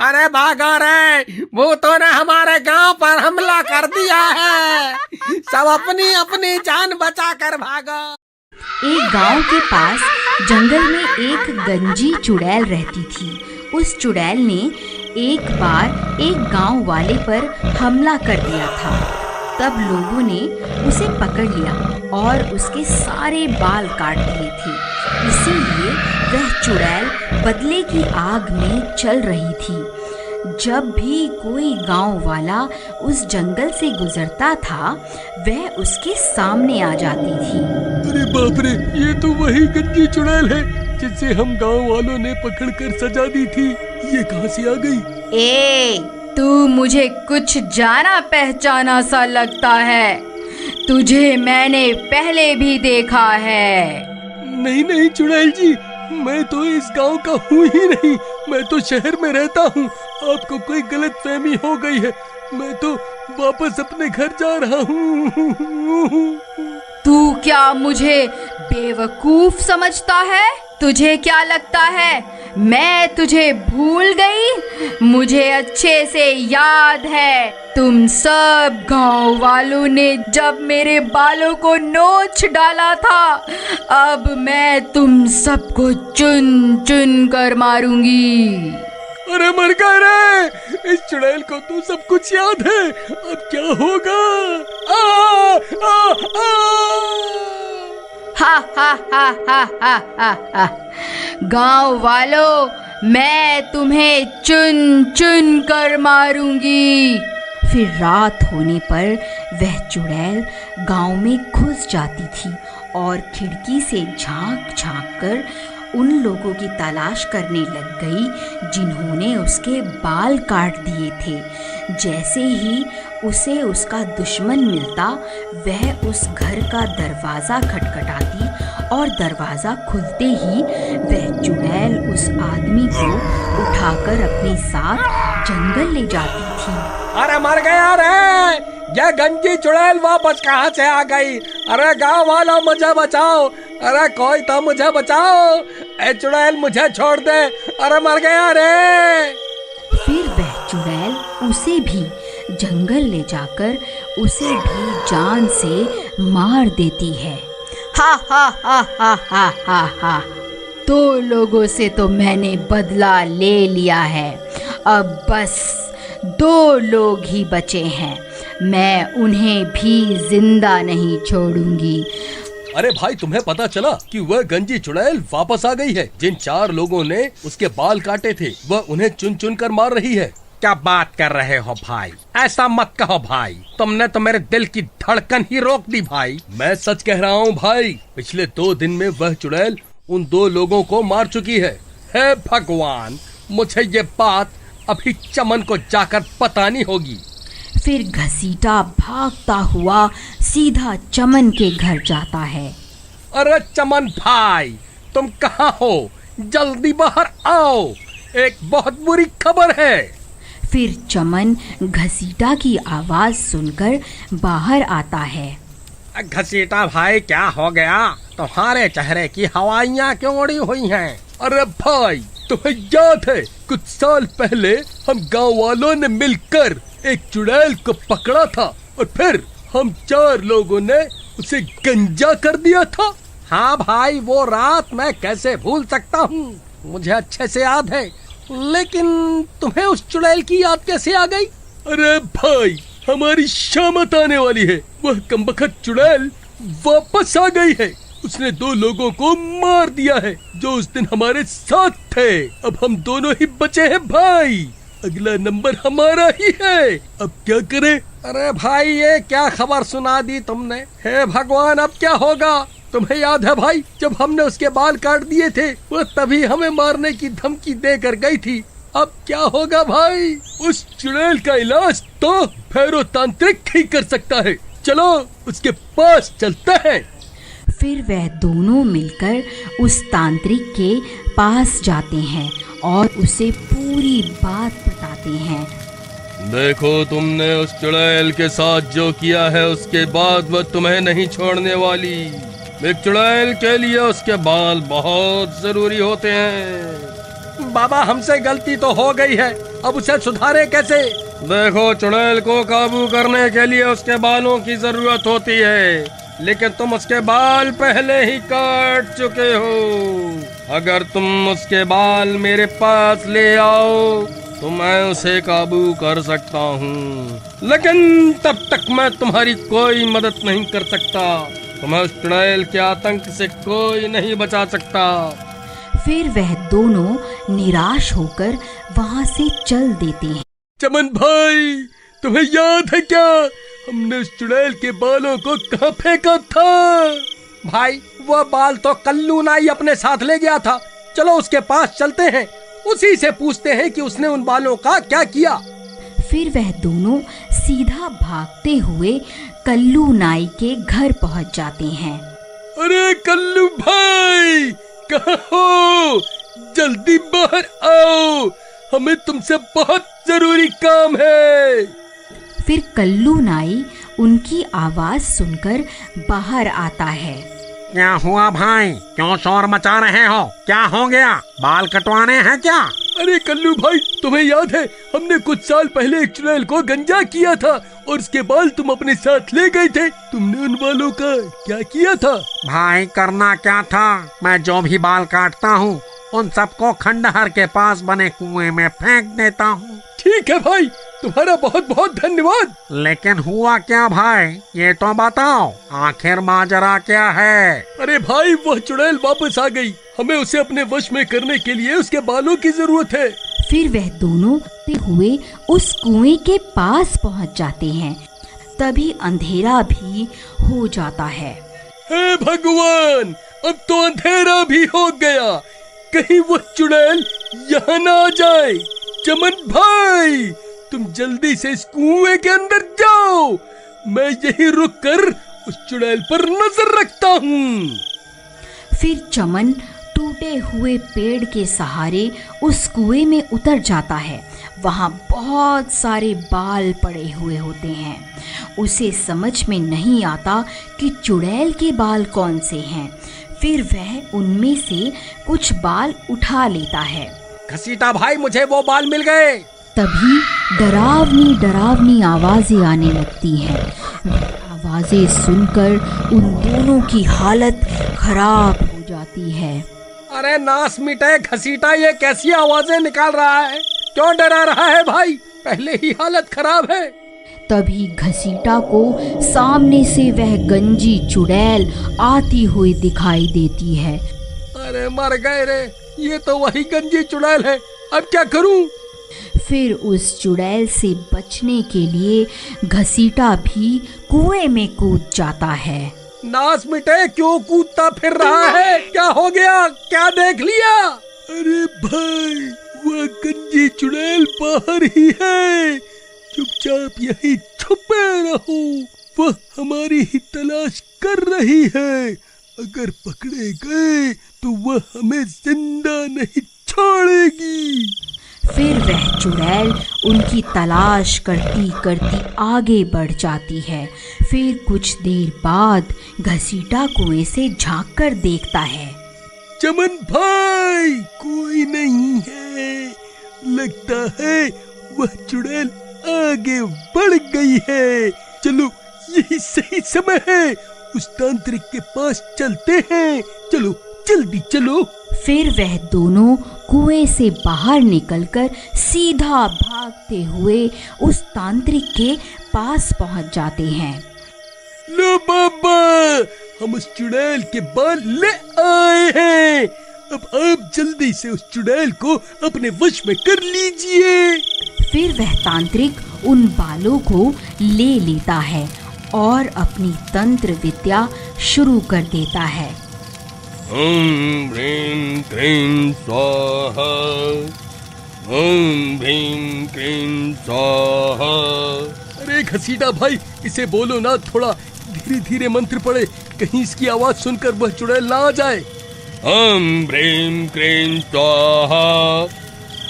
अरे भागो रे, भूतों ने हमारे गांव पर हमला कर दिया है। सब अपनी अपनी जान बचा कर भागो। एक गांव के पास जंगल में एक गंजी चुड़ैल रहती थी। उस चुड़ैल ने एक बार एक गांव वाले पर हमला कर दिया था। तब लोगों ने उसे पकड़ लिया और उसके सारे बाल काट दिए थे। इसीलिए वह चुड़ैल बदले की आग में चल रही थी। जब भी कोई गांव वाला उस जंगल से गुजरता था, वह उसके सामने आ जाती थी। अरे बाप रे, ये तो वही गंजी चुड़ैल है जिसे हम गांव वालों ने पकड़कर सजा दी थी। ये कहां से आ गई? ए, तू मुझे कुछ जाना पहचाना सा लगता है। तुझे मैंने पहले भी देखा है। नहीं नहीं चुड़ैल जी, मैं तो इस गांव का हूँ ही नहीं। मैं तो शहर में रहता हूँ। आपको कोई गलतफहमी हो गई है। मैं तो वापस अपने घर जा रहा हूँ। तू क्या मुझे बेवकूफ समझता है? तुझे क्या लगता है मैं तुझे भूल गई? मुझे अच्छे से याद है, तुम सब गांव वालों ने जब मेरे बालों को नोच डाला था। अब मैं तुम सबको चुन चुन कर मारूंगी। अरे मर गए रे, इस चुड़ैल को तो सब कुछ याद है। अब क्या होगा? आ, आ, आ! हा हा हा हा हा हा हा। गांव वालों, मैं तुम्हें चुन चुन कर मारूंगी। फिर रात होने पर वह चुड़ैल गांव में घुस जाती थी और खिड़की से झांक झांक कर उन लोगों की तलाश करने लग गई जिन्होंने उसके बाल काट दिए थे। जैसे ही उसे उसका दुश्मन मिलता, वह उस घर का दरवाज़ा खटखटाती और दरवाज़ा खुलते ही वह चुड़ैल उस आदमी को उठाकर अपने साथ जंगल ले जाती थी। अरे मर गया रे, ये गंजी चुड़ैल वापस कहाँ से आ गई? अरे गांव वालों, मुझे बचाओ। अरे कोई तो मुझे बचाओ। ए चुड़ैल, मुझे छोड़ दे। अरे मर गया रे। फिर वह चुड़ैल उसे भी जंगल ले जाकर उसे भी जान से मार देती है। हा हा हा हा हा हा हा। दो लोगों से तो मैंने बदला ले लिया है। अब बस 2 लोग ही बचे हैं। मैं उन्हें भी जिंदा नहीं छोड़ूंगी। अरे भाई, तुम्हें पता चला कि वह गंजी चुड़ैल वापस आ गई है? जिन 4 लोगों ने उसके बाल काटे थे, वह उन्हें चुन चुन कर मार रही है। क्या बात कर रहे हो भाई? ऐसा मत कहो भाई, तुमने तो मेरे दिल की धड़कन ही रोक दी भाई। मैं सच कह रहा हूँ भाई। पिछले 2 दिन में वह चुड़ैल उन 2 लोगों को मार चुकी है। हे भगवान, मुझे ये बात अभी चमन को जाकर बतानी होगी। फिर घसीटा भागता हुआ सीधा चमन के घर जाता है। अरे चमन भाई, तुम कहाँ हो? जल्दी बाहर आओ, एक बहुत बुरी खबर है। फिर चमन घसीटा की आवाज सुनकर बाहर आता है। घसीटा भाई, क्या हो गया? तुम्हारे चेहरे की हवाइयाँ क्यों उड़ी हुई हैं? अरे भाई, तुम्हें याद है कुछ साल पहले हम गांव वालों ने मिलकर एक चुड़ैल को पकड़ा था और फिर हम 4 लोगों ने उसे गंजा कर दिया था? हाँ भाई, वो रात मैं कैसे भूल सकता हूँ, मुझे अच्छे से याद है। लेकिन तुम्हें उस चुड़ैल की याद कैसे आ गई? अरे भाई, हमारी शामत आने वाली है। वह कमबख्त चुड़ैल वापस आ गई है। उसने 2 लोगों को मार दिया है जो उस दिन हमारे साथ थे। अब हम दोनों ही बचे हैं भाई। अगला नंबर हमारा ही है। अब क्या करें? अरे भाई, ये क्या खबर सुना दी तुमने? हे भगवान, अब क्या होगा? तुम्हें याद है भाई, जब हमने उसके बाल काट दिए थे, वो तभी हमें मारने की धमकी देकर गई थी। अब क्या होगा भाई? उस चुड़ैल का इलाज तो भैरव तांत्रिक ही कर सकता है। चलो उसके पास चलते हैं। फिर वह दोनों मिलकर उस तांत्रिक के पास जाते हैं और उसे पूरी बात बताते हैं। देखो, तुमने उस चुड़ैल के साथ जो किया है, उसके बाद वह तुम्हें नहीं छोड़ने वाली। एक चुड़ैल के लिए उसके बाल बहुत जरूरी होते हैं। बाबा हमसे गलती तो हो गई है, अब उसे सुधारे कैसे? देखो चुड़ैल को काबू करने के लिए उसके बालों की जरूरत होती है, लेकिन तुम उसके बाल पहले ही काट चुके हो। अगर तुम उसके बाल मेरे पास ले आओ तो मैं उसे काबू कर सकता हूँ, लेकिन तब तक मैं तुम्हारी कोई मदद नहीं कर सकता। तुम्हें उस चुड़ैल के आतंक से कोई नहीं बचा सकता। फिर वह दोनों निराश होकर वहाँ से चल देते हैं। चमन भाई, तुम्हें याद है क्या हमने उस चुड़ैल के बालों को कहाँ फेंका था? भाई वह बाल तो कल्लू नाई अपने साथ ले गया था। चलो उसके पास चलते हैं, उसी से पूछते हैं कि उसने उन बालों का क्या किया। फिर वह दोनों सीधा भागते हुए कल्लू नाई के घर पहुंच जाते हैं। अरे कल्लू भाई, कहाँ हो? जल्दी बाहर आओ, हमें तुमसे बहुत जरूरी काम है। फिर कल्लू नाई उनकी आवाज सुनकर बाहर आता है। क्या हुआ भाई, क्यों शोर मचा रहे हो? क्या हो गया? बाल कटवाने हैं क्या? अरे कल्लू भाई, तुम्हें याद है हमने कुछ साल पहले एक चुड़ैल को गंजा किया था और उसके बाल तुम अपने साथ ले गए थे। तुमने उन बालों का क्या किया था? भाई करना क्या था, मैं जो भी बाल काटता हूँ उन सबको खंडहर के पास बने कुएं में फेंक देता हूँ। ठीक है भाई, तुम्हारा बहुत बहुत धन्यवाद। लेकिन हुआ क्या भाई, ये तो बताओ, आखिर माजरा क्या है? अरे भाई, वह चुड़ैल वापस आ गई। हमें उसे अपने वश में करने के लिए उसके बालों की जरूरत है। फिर वह दोनों हुए उस कुएं के पास पहुंच जाते हैं। तभी अंधेरा भी हो जाता है। हे भगवान, अब तो अंधेरा भी हो गया, कहीं वो चुड़ैल यहाँ ना आ जाए। चमन भाई, तुम जल्दी से इस कुएं के अंदर जाओ, मैं यहीं रुककर उस चुड़ैल पर नजर रखता हूँ। फिर चमन टूटे हुए पेड़ के सहारे उस कुएं में उतर जाता है। वहाँ बहुत सारे बाल पड़े हुए होते हैं। उसे समझ में नहीं आता कि चुड़ैल के बाल कौन से हैं। फिर वह उनमें से कुछ बाल उठा लेता है। घसीटा भाई, मुझे वो बाल मिल गए। तभी डरावनी डरावनी आवाजें आने लगती हैं। आवाजें सुनकर उन दोनों की हालत खराब हो जाती है। अरे नास मिटे घसीटा, ये कैसी आवाजें निकाल रहा है? क्यों डरा रहा है भाई? पहले ही हालत खराब है। तभी घसीटा को सामने से वह गंजी चुड़ैल आती हुई दिखाई देती है। अरे मर गए रे, ये तो वही गंजी चुड़ैल है, अब क्या करूं? फिर उस चुड़ैल से बचने के लिए घसीटा भी कुएं में कूद जाता है। नास मिटे, क्यों कूदता फिर रहा है? क्या हो गया? क्या देख लिया? अरे भाई, वह गंजी चुड़ैल बाहर ही है, चुपचाप यहीं छुपे रहो, वह हमारी ही तलाश कर रही है। अगर पकड़े गए तो वह हमें जिंदा नहीं छोड़ेगी। फिर वह चुड़ैल उनकी तलाश करती करती आगे बढ़ जाती है। फिर कुछ देर बाद घसीटा कुएं से झांक कर देखता है। चमन भाई, कोई नहीं है, लगता है वह चुड़ैल आगे बढ़ गई है। चलो, यही सही समय है, उस तांत्रिक के पास चलते हैं। चलो जल्दी चलो। फिर वह दोनों कुएं से बाहर निकलकर सीधा भागते हुए उस तांत्रिक के पास पहुंच जाते हैं। लो बाबा, हम उस चुड़ैल के बाल ले आए हैं। अब आप जल्दी से उस चुड़ैल को अपने वश में कर लीजिए। फिर वह तांत्रिक उन बालों को ले लेता है और अपनी तंत्र विद्या शुरू कर देता है। ओम ह्रीं क्लीं स्वाहा, ओम ह्रीं क्लीं स्वाहा। अरे घसीटा भाई, इसे बोलो ना, थोड़ा धीरे धीरे मंत्र पढ़े, कहीं इसकी आवाज सुनकर वह चुड़ैल ना आ जाए। ओम ह्रीं क्लीं स्वाहा,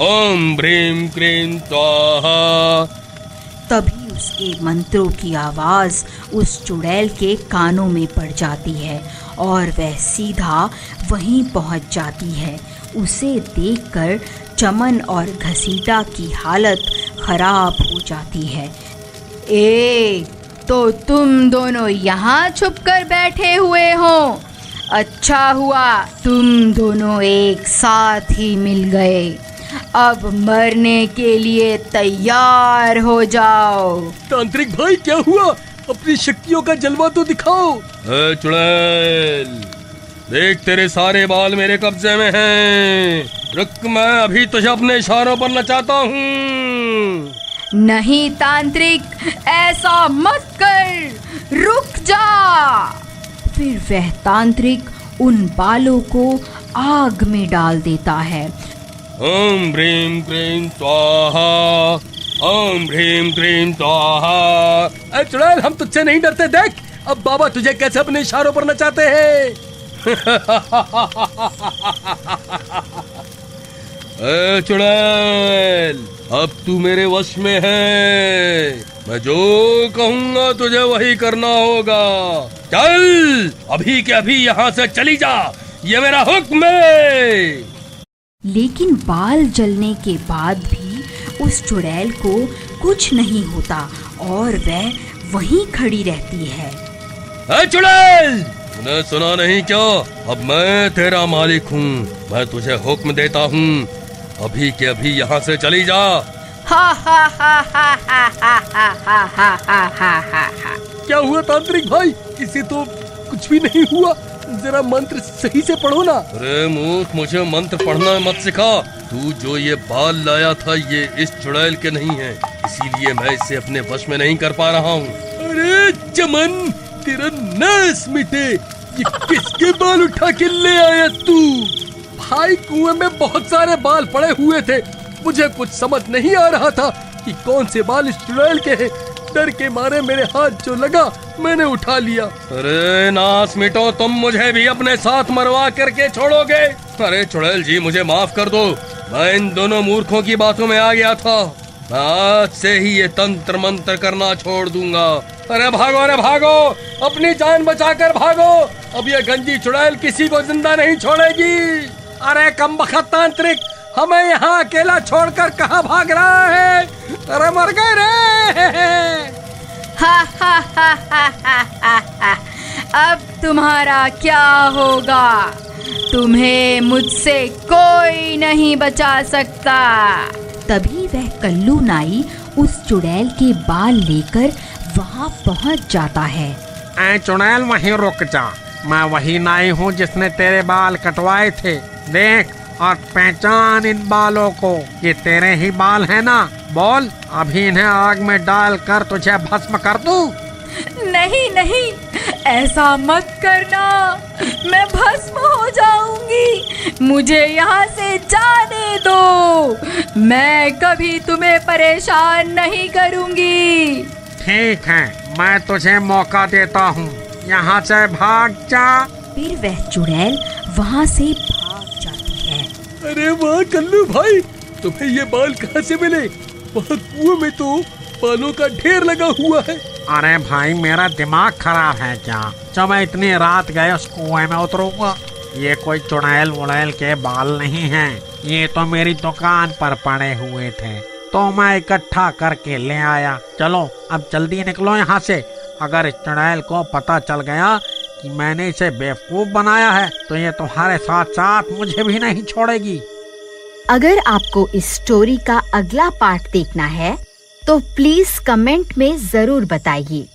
ओम ह्रीं क्लीं स्वाहा। तभी उसके मंत्रों की आवाज उस चुड़ैल के कानों में पड़ जाती है और वह सीधा वहीं पहुंच जाती है। उसे देखकर चमन और घसीटा की हालत खराब हो जाती है। ए, तो तुम दोनों यहाँ छुप कर बैठे हुए हो। अच्छा हुआ तुम दोनों एक साथ ही मिल गए। अब मरने के लिए तैयार हो जाओ। तांत्रिक भाई क्या हुआ? अपनी शक्तियों का जलवा तो दिखाओ। चुड़ैल, देख तेरे सारे बाल मेरे कब्जे में हैं। रुक, मैं अभी तुझे अपने इशारों पर नचाता हूँ। नहीं तांत्रिक, ऐसा मत कर, रुक जा। फिर वह तांत्रिक उन बालों को आग में डाल देता है। ओम ह्रीं क्लीं स्वाहा, ओम ह्रीं क्लीं स्वाहा। अरे चुड़ैल, हम तुझसे नहीं डरते। देख अब बाबा तुझे कैसे अपने इशारों पर नचाते हैं। चुड़ैल, अब तू मेरे वश में है। मैं जो कहूंगा तुझे वही करना होगा। चल, अभी के अभी यहाँ से चली जा, ये मेरा हुक्म है। लेकिन बाल जलने के बाद भी उस चुड़ैल को कुछ नहीं होता और वह वहीं खड़ी रहती है। चुड़ैल, तूने सुना नहीं क्या? अब मैं तेरा मालिक हूँ। मैं तुझे हुक्म देता हूँ, अभी के अभी यहाँ से चली जा। हा हा हा हा हा हा हा हा हा हा हा हा। क्या हुआ तांत्रिक भाई? इसे तो कुछ भी नहीं हुआ। जरा मंत्र सही से पढ़ो ना। अरे मूर्ख, मुझे मंत्र पढ़ना मत सिखा। तू जो ये बाल लाया था ये इस चुड़ैल के नहीं है, इसीलिए मैं इसे अपने वश में नहीं कर पा रहा हूँ। अरे चमन, तेरा नाश मिटे। ये किसके बाल उठा के ले आया तू? भाई, कुएं में बहुत सारे बाल पड़े हुए थे। मुझे कुछ समझ नहीं आ रहा था कि कौन से बाल इस चुड़ैल के हैं। डर के मारे मेरे हाथ जो लगा मैंने उठा लिया। अरे नास मिटो, तुम मुझे भी अपने साथ मरवा करके छोड़ोगे? अरे चुड़ैल जी, मुझे माफ कर दो। मैं इन दोनों मूर्खों की बातों में आ गया था। मैं आज से ही ये तंत्र मंत्र करना छोड़ दूंगा। अरे भागो, अरे भागो, अपनी जान बचाकर भागो। अब ये गंजी चुड़ैल किसी को जिंदा नहीं छोड़ेगी। अरे कमबख्त तांत्रिक, हमें यहाँ अकेला छोड़कर कहाँ भाग रहा है? अरे मर गए रे। हा हा हा हा हा हा हा। अब तुम्हारा क्या होगा? तुम्हें मुझसे कोई नहीं बचा सकता। तभी वह कल्लू नाई उस चुड़ैल के बाल लेकर वहाँ पहुँच जाता है। ऐ चुड़ैल, वहीं रुक जा। मैं वही नाई हूँ जिसने तेरे बाल कटवाए थे। देख और पहचान इन बालों को, ये तेरे ही बाल हैं ना? बोल, अभी इन्हें आग में डालकर तुझे भस्म कर दूं? नहीं नहीं, ऐसा मत करना, मैं भस्म हो जाऊंगी। मुझे यहाँ से जाने दो। मैं कभी तुम्हें परेशान नहीं करूंगी। ठीक है, मैं तुझे मौका देता हूँ, यहाँ से भाग जा। फिर वह चुड़ैल वहाँ से भाग जाती है। अरे वाह कल्लू भाई, तुम्हें ये बाल कहाँ से मिले? वहाँ कुएं में तो बालों का ढेर लगा हुआ है। अरे भाई, मेरा दिमाग खराब है क्या? जब मैं इतनी रात गए उस कुएं में उतरूंगा। ये कोई चुड़ैल वुड़ैल के बाल नहीं हैं, ये तो मेरी दुकान पर पड़े हुए थे, तो मैं इकट्ठा करके ले आया। चलो अब जल्दी निकलो यहाँ से। अगर इस चुड़ैल को पता चल गया कि मैंने इसे बेवकूफ बनाया है तो ये तुम्हारे साथ साथ मुझे भी नहीं छोड़ेगी। अगर आपको इस स्टोरी का अगला पार्ट देखना है तो प्लीज कमेंट में जरूर बताइए।